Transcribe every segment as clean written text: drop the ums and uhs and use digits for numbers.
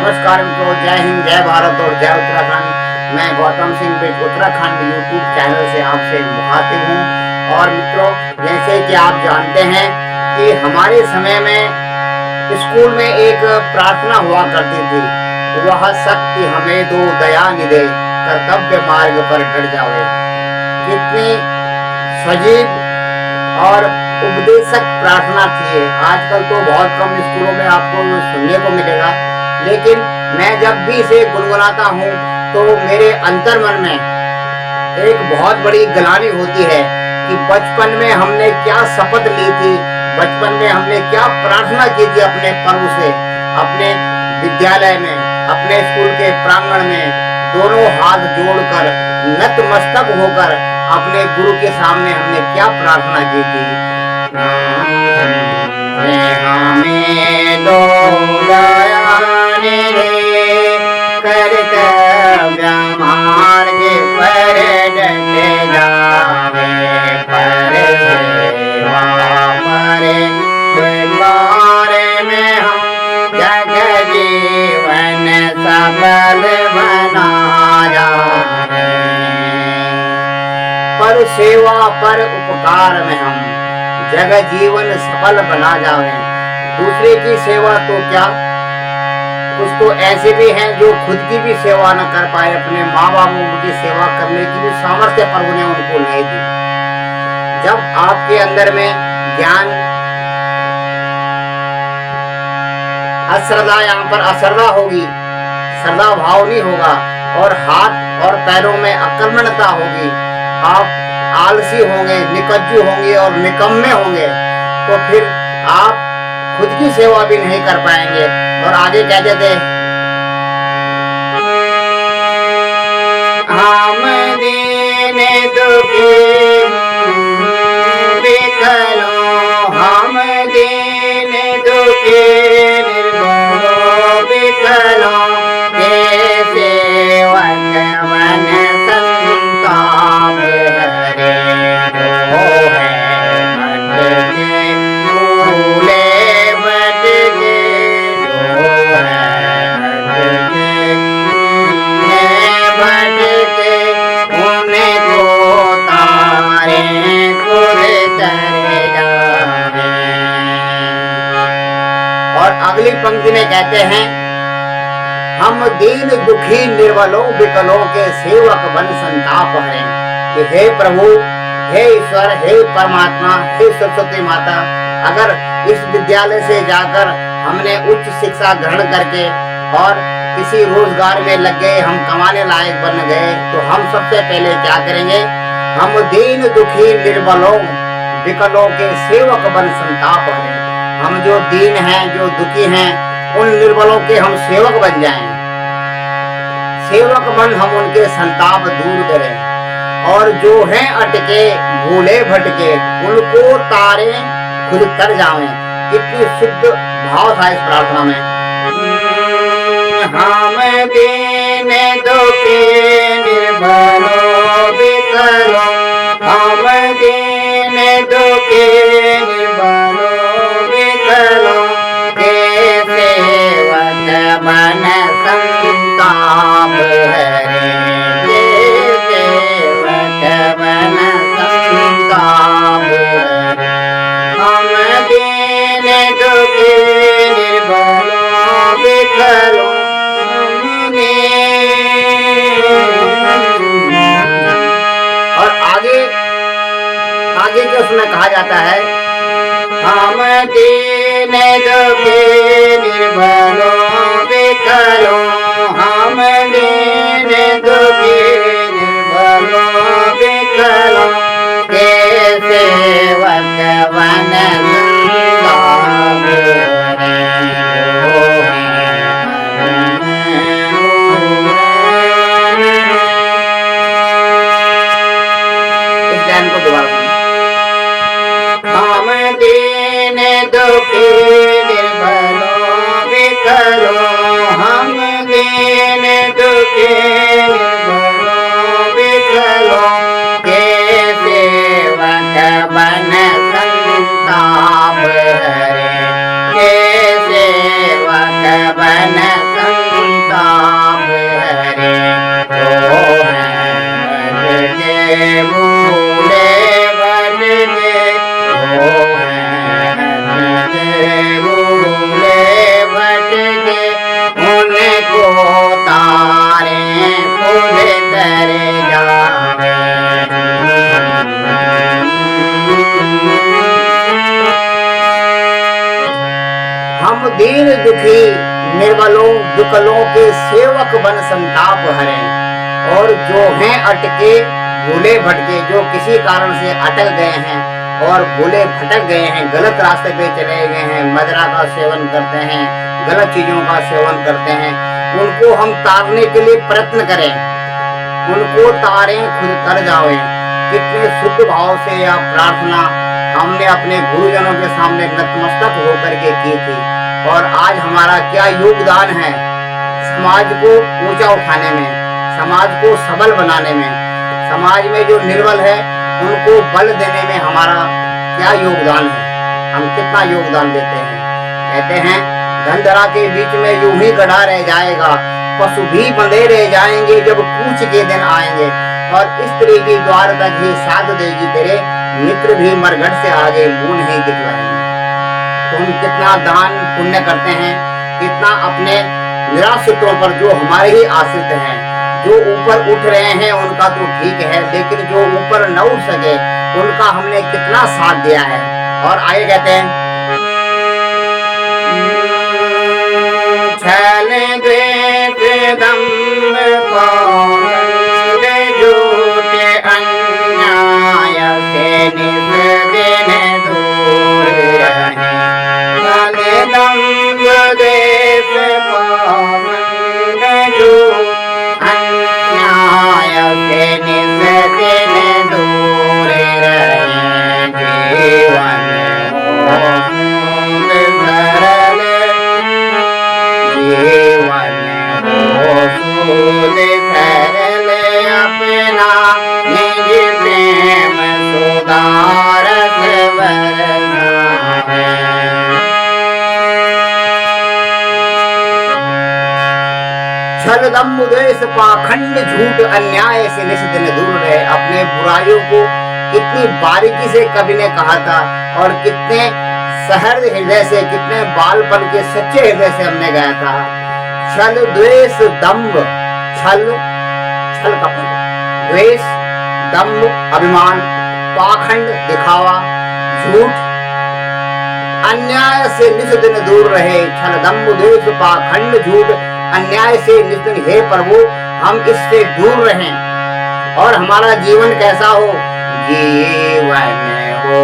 नमस्कार मित्रों, जय हिंद, जय भारत और जय उत्तराखंड। मैं Gautam Singh bit Uttarakhand YouTube channel से आपसे मुखातिब हूँ। और मित्रों, जैसे कि आप जानते हैं कि हमारे समय में स्कूल में एक प्रार्थना हुआ करती थी, वह शक्ति हमें दो, दया निधे, कर्तव्य मार्ग पर डट जावे। कितनी सजीव और उपदेशक प्रार्थना थी। आजकल तो बहुत कम स्कूलों में आपको सुनने को मिलेगा, लेकिन मैं जब भी इसे गुनगुनाता हूँ तो मेरे अंतर्मन में एक बहुत बड़ी ग्लानि होती है कि बचपन में हमने क्या शपथ ली थी, बचपन में हमने क्या प्रार्थना की थी अपने प्रभु से, अपने विद्यालय में, अपने स्कूल के प्रांगण में दोनों हाथ जोड़कर नतमस्तक होकर अपने गुरु के सामने हमने क्या प्रार्थना की थी। हमें दो दया निधे, कर्तव्य मार्ग पर डट जावे। पर सेवा परिवार में हम जग जीवन सफल बना जावे। पर सेवा पर उपकार में हम जग जीवन सफल बना जावे। दूसरे की सेवा तो क्या, कुछ तो ऐसे भी हैं जो खुद की भी सेवा न कर पाए, अपने माँ बापों की सेवा करने की भी सामर्थ्य प्रभु ने उनको नहीं दी। जब आपके अंदर में ज्ञान अश्रद्धा, यहाँ पर अश्रद्धा होगी, श्रद्धा भाव नहीं होगा, और हाथ और पैरों में अकर्मण्यता होगी, आप आलसी होंगे, निकज्जू होंगे और निकम्मे होंगे, तो फिर आप खुद की सेवा भी नहीं कर पाएंगे। और आगे कहते थे, हम दीन दुखी विकलों, हम दीन दुखी निर्भयों विकलों, के सेवक बन संताप हरे। जो है भटके भूले भटके, जो है भटके उनको तारे खुद तरे जावे। और अगली पंक्ति में कहते हैं, हम दीन दुखी निर्बलों विकलों के सेवक बन संताप हरे। कि हे प्रभु, हे ईश्वर, हे परमात्मा, हे सरस्वती माता, अगर इस विद्यालय से जाकर हमने उच्च शिक्षा ग्रहण करके और किसी रोजगार में लग गए, हम कमाने लायक बन गए, तो हम सबसे पहले क्या करेंगे, हम दीन दुखी निर्बलों विकलों के सेवक बन संताप हरे। हम जो दीन हैं, जो दुखी हैं, उन निर्बलों के हम सेवक बन जाएं। सेवक बन हम उनके संताप दूर करें, और जो हैं अटके भूले भटके उनको तारे खुद तर जावें। कितनी शुद्ध भाव था इस प्रार्थना में। हम दीन दुखी निर्बलों विकलों, हम दीन दुखी निर्बलों विकलों, के सेवक बन संताप हरे। के सेवक बन संताप हरे। हम दीन दुखी निर्बलों विकलों, और आगे जो उसमें कहा जाता है, हम दीन दुखी निर्बलों विकलों, हम दीन दुखी निर्बलों विकलों, के सेवक बन संताप हरे। इस लाइन को दोबारा हम दीन दुखी निर्बलों विकलों, हम दीन दुखी निर्बलों विकलों, के सेवक बन संताप हरे। के सेवक बन संताप दीन दुखी निर्बलों दुकलों के सेवक बन संताप हरें। और जो हैं अटके भूले भटके, जो किसी कारण से अटक गए हैं और भूले भटक गए हैं, गलत रास्ते पे चले गए हैं, मदिरा का सेवन करते हैं, गलत चीजों का सेवन करते हैं, उनको हम तारने के लिए प्रयत्न करें, उनको तारें खुद तर जाओ। कितने शुद्ध भाव से यह प्रार्थना हमने अपने गुरुजनों के सामने नतमस्तक होकर के की थी। और आज हमारा क्या योगदान है समाज को ऊंचा उठाने में, समाज को सबल बनाने में, समाज में जो निर्बल है उनको बल देने में हमारा क्या योगदान है, हम कितना योगदान देते हैं। कहते हैं धनधरा के बीच में यूं ही गड़ा रह जाएगा, पशु भी बंधे रह जाएंगे जब कूच के दिन आएंगे। और स्त्री भी द्वार तक ही साथ देगी तेरे, मित्र भी मरघट से आगे मुंह नहीं दिखलाएंगे। तो हम कितना दान पुण्य करते हैं, कितना अपने निराश्रितों पर जो हमारे ही आश्रित हैं, जो ऊपर उठ रहे हैं उनका तो ठीक है, लेकिन जो ऊपर न उठ सके उनका हमने कितना साथ दिया है। और आगे कहते हैं छल द्वेष दंभ पाखंड झूठ अन्याय से निज दिन दूर रहें। छल दंभ द्वेष पाखंड झूठ अन्याय से निज दिन दूर रहें। जीवन सरल अपना निज प्रेम सुधारत बरसाए। छल दंभ द्वेष पाखंड झूठ अन्याय से निज दिन दूर रहे। अपने बुराइयों को कितनी बारीकी से कवि ने कहा था और कितने सहृद हृदय से, कितने बालपन के सच्चे हृदय से हमने गाया था। छल द्वेष दंभ, छल छल कपट, द्वेष दंभ अभिमान, पाखंड दिखावा, झूठ, अन्याय से निज दिन दूर रहे। छल दंभ द्वेष पाखंड झूठ अन्याय से निज दिन, हे प्रभु हम इससे दूर रहें। और हमारा जीवन कैसा हो? जीवन हो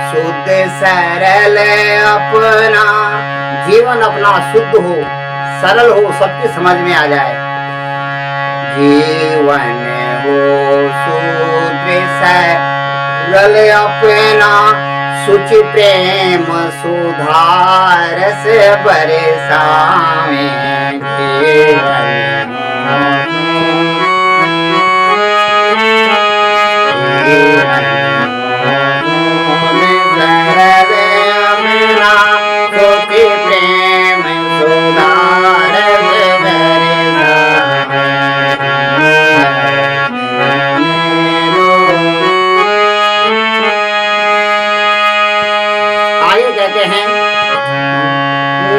शुद्ध सरल अपना, जीवन अपना शुद्ध हो, सरल हो, सबकी समझ में आ जाए। जीवन हो शुद्ध सरल अपना, सुचि प्रेम सुधार से बरसावे। जीवन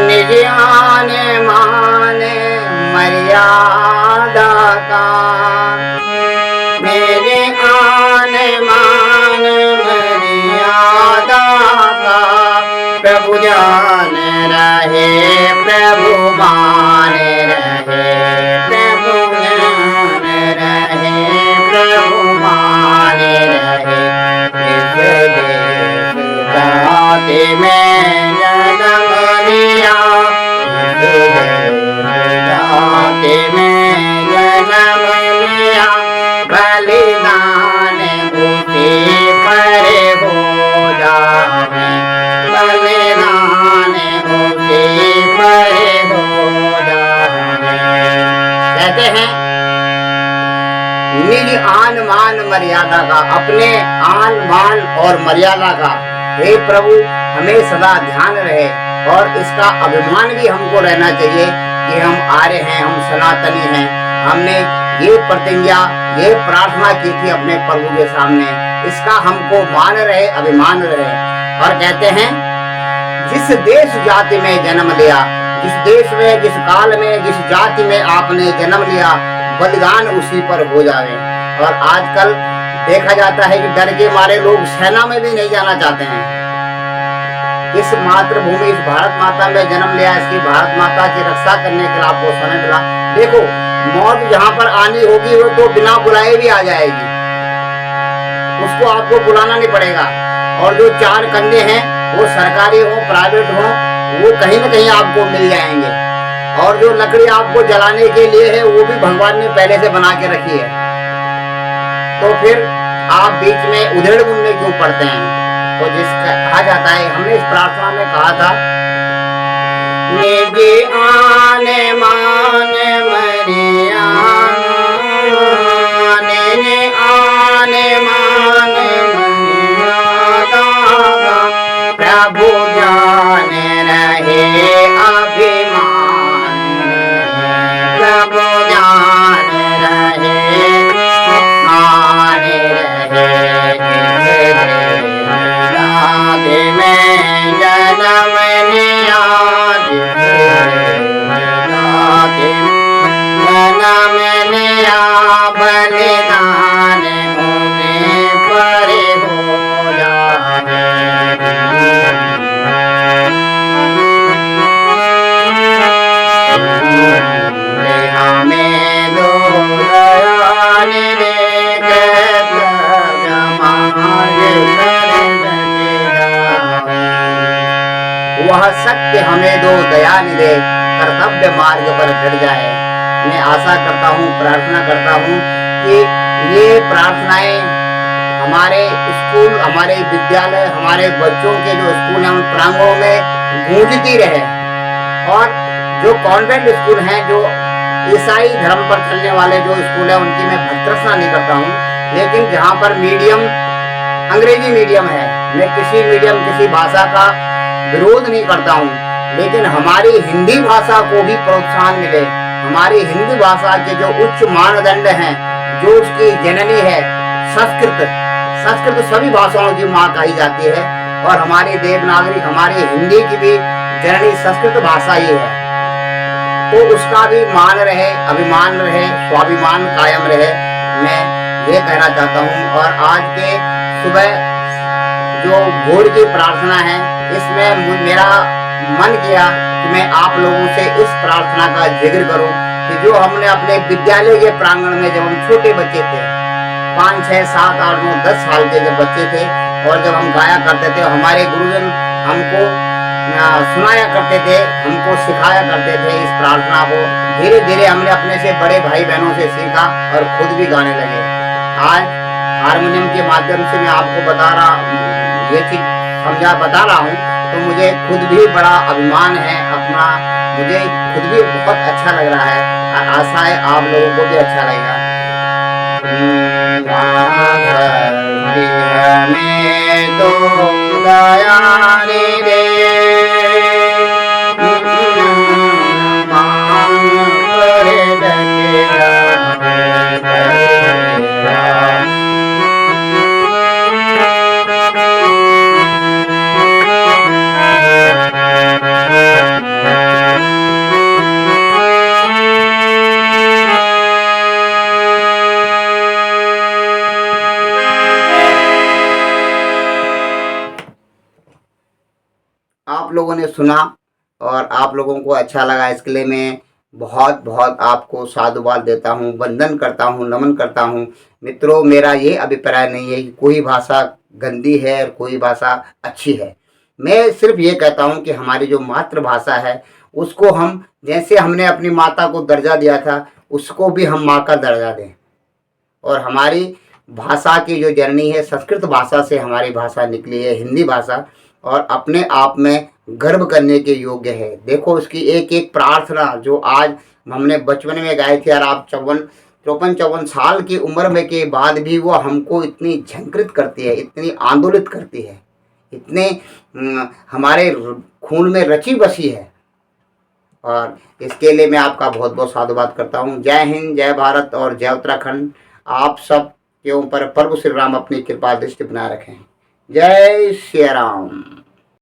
निज आन मान मर्यादा का, मेरे आन मान मर्यादा का, प्रभु जान रहे प्रभु मान रहे, प्रभु जान रहे प्रभु मान रहे। इस देश जाति में जन्म लिया, जाति में जन्म लिया, बलिदान उसी पर हो जाए, बलिदान उसी पर हो जाए। कहते हैं निज आन मान मर्यादा का, अपने आन मान और मर्यादा का हे प्रभु हमें सदा ध्यान रहे। और इसका अभिमान भी हमको रहना चाहिए कि हम आर्य हैं, हम सनातनी हैं। हमने ये प्रतिज्ञा, ये प्रार्थना की थी अपने प्रभु के सामने, इसका हमको मान रहे, अभिमान रहे। और कहते हैं जिस देश जाति में जन्म लिया, जिस देश में, जिस काल में, जिस जाति में आपने जन्म लिया, बलिदान उसी पर हो जाए। और आजकल देखा जाता है कि डर के मारे लोग सेना में भी नहीं जाना चाहते हैं। इस मातृभूमि, इस भारत माता में जन्म लिया, इसकी भारत माता की रक्षा करने के लिए आपको समय मिला। देखो, मौत जहां पर आनी होगी वो तो बिना बुलाए भी आ जाएगी, उसको आपको बुलाना नहीं पड़ेगा। और जो 4 कंधे हैं वो सरकारी हो प्राइवेट हो, वो कहीं न कहीं आपको मिल जाएंगे। और जो लकड़ी आपको जलाने के लिए है वो भी भगवान ने पहले से बना के रखी है। तो फिर आप बीच में उधेड़ बुनने क्यों पड़ते हैं? तो जिसका कहा जाता है, हमने इस प्रार्थना में कहा था, निजी आने माने मरिया, निजी आने माने मरिया, प्रभु जाने रहे अभिमान, प्रभु जाने रहे माने रहे में जन्म लिया, जन्म लिया, बलिदान होने पर हो जाए। हमें दो दयाल वह सत्य हमें दो दया निधे, कर्तव्य मार्ग पर डट जाए। मैं आशा करता हूँ, प्रार्थना करता हूँ कि ये प्रार्थनाएं हमारे स्कूल, हमारे विद्यालय, हमारे बच्चों के जो स्कूल हैं उन प्रांगणों में गूंजती रहे। और जो कॉन्वेंट स्कूल हैं, जो ईसाई धर्म पर चलने वाले जो स्कूल हैं, उनकी मैं भर्त्सना नहीं करता हूँ, लेकिन जहाँ पर मीडियम अंग्रेजी मीडियम है, मैं किसी मीडियम, किसी भाषा का विरोध नहीं करता हूँ, लेकिन हमारी हिंदी भाषा को भी प्रोत्साहन मिले। हमारी हिंदी भाषा के जो उच्च मानदंड हैं, जो उसकी जननी है संस्कृत, संस्कृत सभी भाषाओं की माँ कही जाती है, और हमारी देवनागरी, हमारी हिंदी की भी जननी संस्कृत भाषा ही है। तो उसका भी मान रहे, अभिमान रहे, स्वाभिमान कायम रहे, मैं ये कहना चाहता हूँ। और आज के सुबह जो भोर की प्रार्थना है, इसमें मेरा मन किया कि मैं आप लोगों से इस प्रार्थना का जिक्र करूं कि जो हमने अपने विद्यालय के प्रांगण में, जब हम छोटे बच्चे थे, 5, 6, 7, 8, 9, 10 साल के जब बच्चे थे, और जब हम गाया करते थे, हमारे गुरुजन हमको सुनाया करते थे, हमको सिखाया करते थे इस प्रार्थना को। धीरे धीरे हमने अपने से बड़े भाई बहनों से सीखा और खुद भी गाने लगे। आज हारमोनियम के माध्यम से मैं आपको ये चीज बता रहा हूँ, तो मुझे खुद भी बड़ा अभिमान है अपना, मुझे खुद भी बहुत अच्छा लग रहा है, और आशा है आप लोगों को भी अच्छा लगेगा। हमें तो दया दे, आप लोगों ने सुना और आप लोगों को अच्छा लगा, इसके लिए मैं बहुत बहुत आपको साधुवाद देता हूँ, वंदन करता हूँ, नमन करता हूँ। मित्रों, मेरा ये अभिप्राय नहीं है कि कोई भाषा गंदी है और कोई भाषा अच्छी है। मैं सिर्फ ये कहता हूँ कि हमारी जो मातृभाषा है उसको हम, जैसे हमने अपनी माता को दर्जा दिया था, उसको भी हम माँ का दर्जा दें। और हमारी भाषा की जो जननी है, संस्कृत भाषा से हमारी भाषा निकली है, हिंदी भाषा, और अपने आप में गर्व करने के योग्य है। देखो, उसकी एक एक प्रार्थना जो आज हमने बचपन में गाई थी, और आप 54 साल की उम्र में के बाद भी वो हमको इतनी झंकृत करती है, इतनी आंदोलित करती है, इतने हमारे खून में रची बसी है। और इसके लिए मैं आपका बहुत बहुत साधुवाद करता हूँ। जय हिंद, जय भारत और जय उत्तराखंड। आप सब के ऊपर प्रभु श्री राम अपनी कृपा दृष्टि बनाए रखें। जय श्री राम।